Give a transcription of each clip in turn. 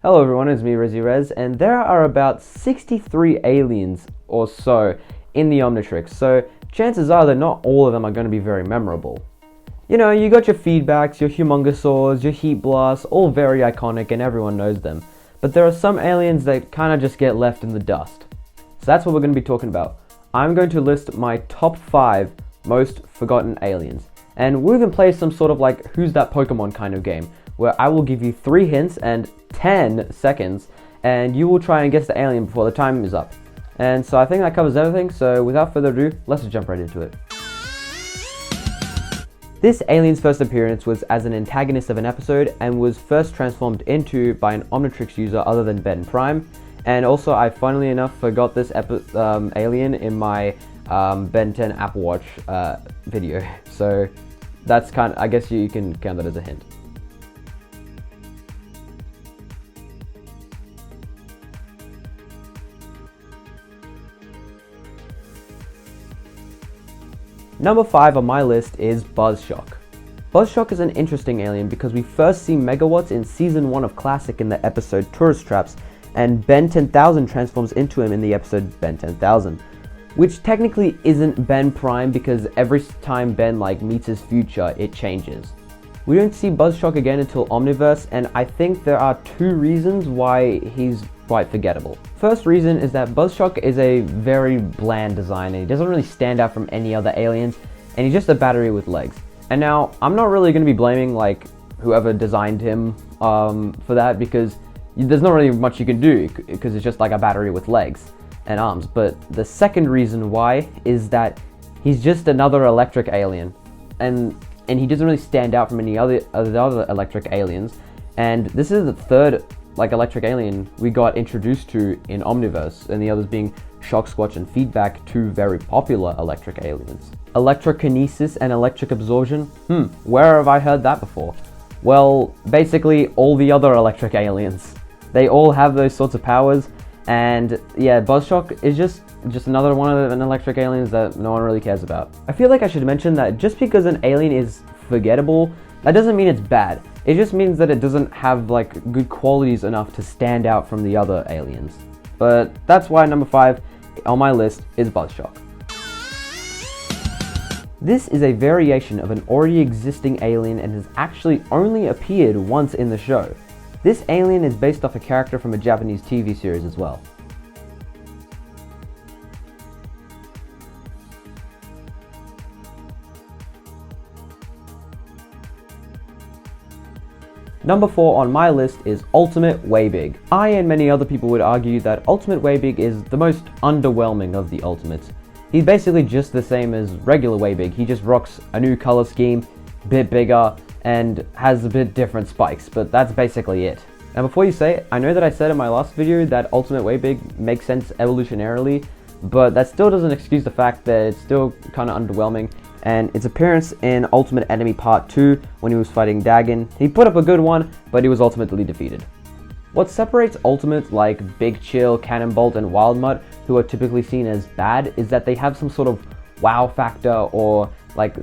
Hello everyone, it's me RizzyRez, and there are about 63 aliens or so in the Omnitrix, so chances are that not all of them are going to be very memorable. You know, you got your feedbacks, your humongosaurs, your heat blasts, all very iconic and everyone knows them. But there are some aliens that kind of just get left in the dust. So that's what we're going to be talking about. I'm going to list my top 5 most forgotten aliens. And we'll even play some sort of like Who's That Pokemon kind of game, where I will give you 3 hints and 10 seconds, and you will try and guess the alien before the time is up. And so I think that covers everything, so without further ado, let's just jump right into it. This alien's first appearance was as an antagonist of an episode and was first transformed into by an Omnitrix user other than Ben Prime. And also, I funnily enough forgot this alien in my Ben 10 Apple Watch video. So that's I guess you can count that as a hint. Number 5 on my list is Buzzshock. Buzzshock is an interesting alien because we first see Megawatts in Season 1 of Classic in the episode Tourist Traps, and Ben 10,000 transforms into him in the episode Ben 10,000. Which technically isn't Ben Prime because every time Ben meets his future, it changes. We don't see Buzzshock again until Omniverse, and I think there are 2 reasons why he's quite forgettable. First reason is that Buzzshock is a very bland design and he doesn't really stand out from any other aliens, and he's just a battery with legs. And now, I'm not really going to be blaming whoever designed him for that, because there's not really much you can do because it's just like a battery with legs and arms. But the second reason why is that he's just another electric alien, and he doesn't really stand out from any other electric aliens. And this is the third electric alien we got introduced to in Omniverse, and the others being Shock, Squatch, and Feedback, 2 very popular electric aliens. Electrokinesis and electric absorption? Where have I heard that before? Well, basically all the other electric aliens. They all have those sorts of powers, and yeah, Buzzshock is just another one of the electric aliens that no one really cares about. I feel like I should mention that just because an alien is forgettable, that doesn't mean it's bad. It just means that it doesn't have good qualities enough to stand out from the other aliens. But that's why number 5 on my list is Buzzshock. This is a variation of an already existing alien and has actually only appeared once in the show. This alien is based off a character from a Japanese TV series as well. Number 4 on my list is Ultimate Weibig. I and many other people would argue that Ultimate Weibig is the most underwhelming of the Ultimates. He's basically just the same as regular Weibig, he just rocks a new color scheme, bit bigger, and has a bit different spikes, but that's basically it. Now before you say it, I know that I said in my last video that Ultimate Weibig makes sense evolutionarily, but that still doesn't excuse the fact that it's still kind of underwhelming. And its appearance in Ultimate Enemy Part 2 when he was fighting Dagon, he put up a good one, but he was ultimately defeated. What separates Ultimates like Big Chill, Cannonbolt, and Wildmutt, who are typically seen as bad, is that they have some sort of wow factor or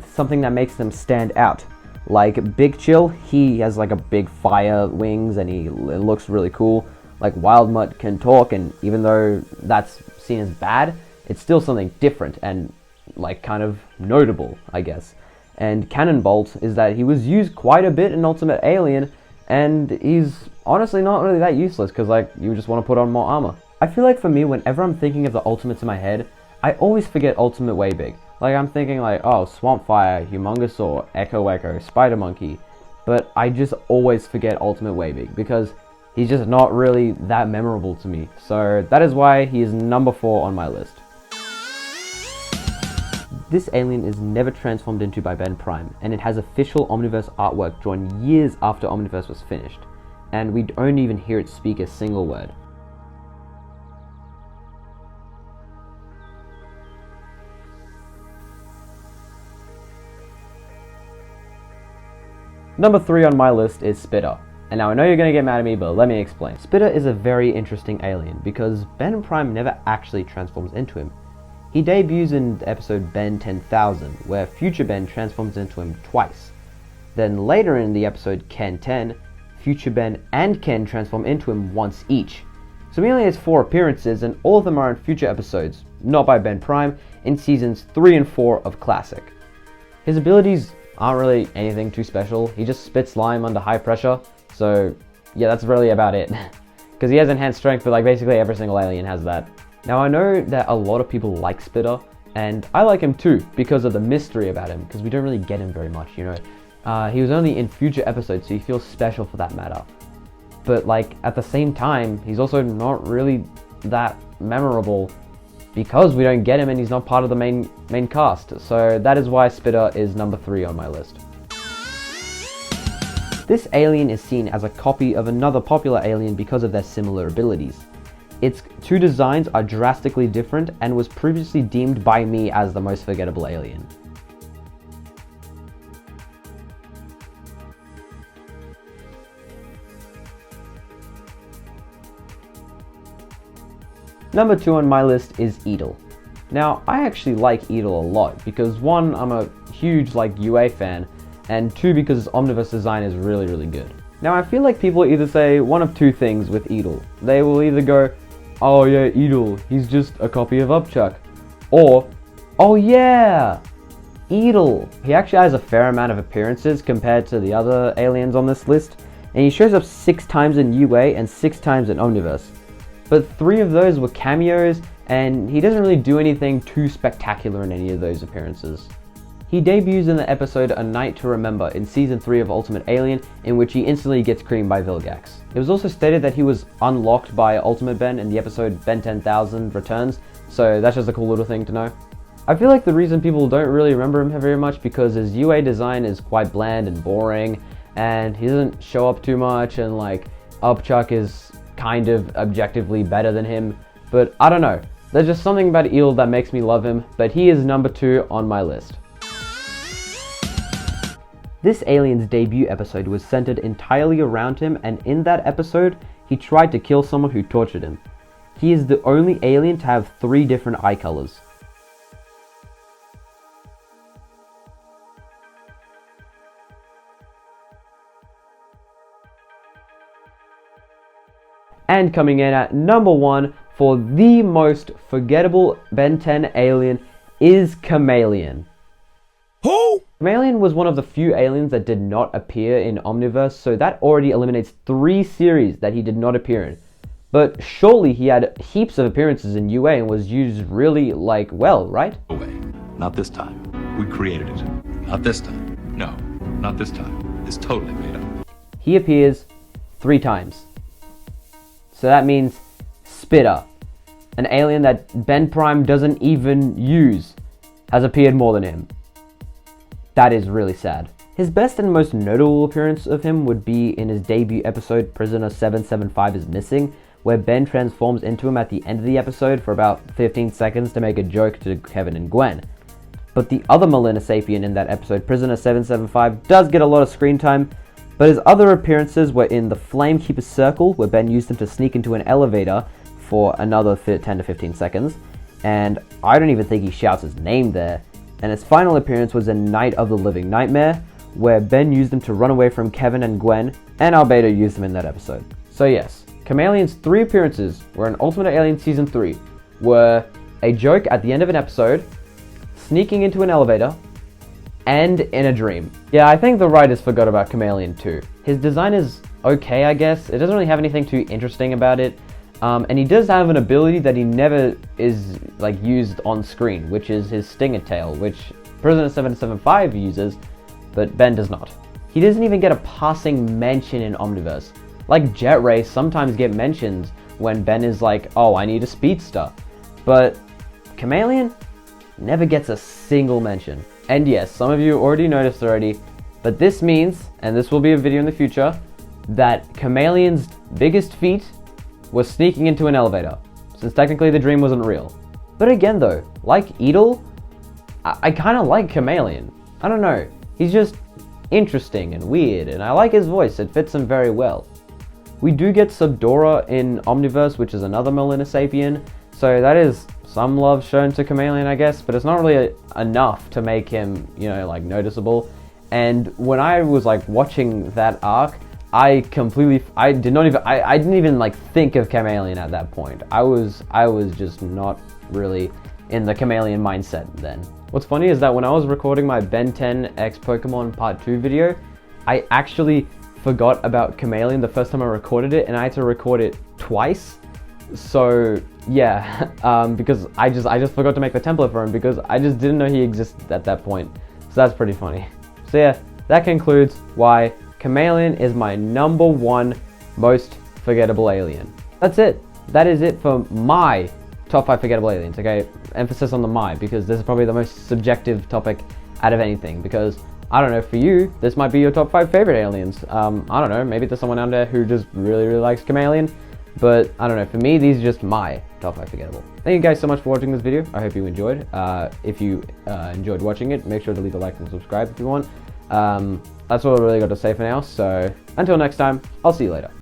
something that makes them stand out. Like Big Chill, he has a big fire wings and it looks really cool. Wildmutt can talk, and even though that's seen as bad, it's still something different and kind of notable, I guess. And Cannonbolt is that he was used quite a bit in Ultimate Alien, and he's honestly not really that useless because you just want to put on more armor. I feel like for me, whenever I'm thinking of the Ultimates in my head, I always forget Ultimate Weibig. I'm thinking oh, Swampfire, Humongosaur, Echo, Spider Monkey, but I just always forget Ultimate Weibig because he's just not really that memorable to me. So that is why he is number 4 on my list. This alien is never transformed into by Ben Prime, and it has official Omniverse artwork drawn years after Omniverse was finished, and we don't even hear it speak a single word. Number 3 on my list is Spitter. And now I know you're going to get mad at me, but let me explain. Spitter is a very interesting alien because Ben Prime never actually transforms into him. He debuts in the episode Ben 10,000, where Future Ben transforms into him twice. Then later in the episode Ken 10, future Ben and Ken transform into him once each. So he only has 4 appearances, and all of them are in future episodes, not by Ben Prime, in seasons 3 and 4 of Classic. His abilities aren't really anything too special. He just spits slime under high pressure, so yeah, that's really about it. Because he has enhanced strength, but like basically every single alien has that. Now I know that a lot of people like Spitter, and I like him too because of the mystery about him, because we don't really get him very much, you know. He was only in future episodes, so he feels special for that matter. But like at the same time, he's also not really that memorable because we don't get him and he's not part of the main cast. So that is why Spitter is number 3 on my list. This alien is seen as a copy of another popular alien because of their similar abilities. Its 2 designs are drastically different and was previously deemed by me as the most forgettable alien. Number 2 on my list is Edel. Now, I actually like Edel a lot because 1, I'm a huge UA fan, and 2, because its Omniverse design is really, really good. Now, I feel like people either say one of 2 things with Edel. They will either go, oh yeah, Edel, he's just a copy of Upchuck. Or, oh yeah, Edel. He actually has a fair amount of appearances compared to the other aliens on this list, and he shows up 6 times in UA and 6 times in Omniverse. But 3 of those were cameos, and he doesn't really do anything too spectacular in any of those appearances. He debuts in the episode A Night to Remember in Season 3 of Ultimate Alien, in which he instantly gets creamed by Vilgax. It was also stated that he was unlocked by Ultimate Ben in the episode Ben 10,000 Returns, so that's just a cool little thing to know. I feel like the reason people don't really remember him very much because his UA design is quite bland and boring, and he doesn't show up too much, and Upchuck is kind of objectively better than him, but I don't know. There's just something about Edel that makes me love him, but he is number 2 on my list. This alien's debut episode was centered entirely around him, and in that episode, he tried to kill someone who tortured him. He is the only alien to have 3 different eye colors. And coming in at number 1 for the most forgettable Ben 10 alien is Chameleon. Who? Chameleon was one of the few aliens that did not appear in Omniverse, so that already eliminates 3 series that he did not appear in. But surely he had heaps of appearances in UA and was used really, well, right? No way. Not this time. We created it. Not this time. No, not this time. It's totally made up. He appears 3 times. So that means Spitter, an alien that Ben Prime doesn't even use, has appeared more than him. That is really sad. His best and most notable appearance of him would be in his debut episode Prisoner 775 is Missing, where Ben transforms into him at the end of the episode for about 15 seconds to make a joke to Kevin and Gwen. But the other Melanosapian in that episode, Prisoner 775, does get a lot of screen time, but his other appearances were in the Flamekeeper Circle, where Ben used him to sneak into an elevator for another 10 to 15 seconds, and I don't even think he shouts his name there. And his final appearance was in Night of the Living Nightmare, where Ben used him to run away from Kevin and Gwen, and Albedo used him in that episode. So yes, Chameleon's 3 appearances were in Ultimate Alien Season 3, were a joke at the end of an episode, sneaking into an elevator, and in a dream. Yeah, I think the writers forgot about Chameleon too. His design is okay, I guess. It doesn't really have anything too interesting about it. And he does have an ability that he never is used on screen, which is his Stinger Tail, which Prisoner 775 uses, but Ben does not. He doesn't even get a passing mention in Omniverse. Jet Ray sometimes get mentions when Ben is oh, I need a speedster. But Chameleon never gets a single mention. And yes, some of you already noticed already, but this means, and this will be a video in the future, that Chameleon's biggest feat was sneaking into an elevator, since technically the dream wasn't real. But again though, like Edel, I kind of like Chameleon. I don't know, he's just interesting and weird, and I like his voice, it fits him very well. We do get Subdora in Omniverse, which is another Melanosapian, so that is some love shown to Chameleon, I guess, but it's not really enough to make him, noticeable. And when I was watching that arc, I didn't even like think of Chameleon at that point. I was just not really in the Chameleon mindset then. What's funny is that when I was recording my Ben 10 X Pokemon Part 2 video, I actually forgot about Chameleon the first time I recorded it, and I had to record it twice. So yeah, because I just forgot to make the template for him because I just didn't know he existed at that point. So that's pretty funny. So yeah, that concludes why Chameleon is my #1 most forgettable alien. That's it. That is it for my top 5 forgettable aliens. Okay, emphasis on the my, because this is probably the most subjective topic out of anything, because I don't know, for you, this might be your top 5 favorite aliens. I don't know, maybe there's someone out there who just really likes Chameleon, but I don't know, for me, these are just my top 5 forgettable. Thank you guys so much for watching this video. I hope you enjoyed. If you enjoyed watching it, make sure to leave a like and subscribe if you want. That's all I really got to say for now, so until next time, I'll see you later.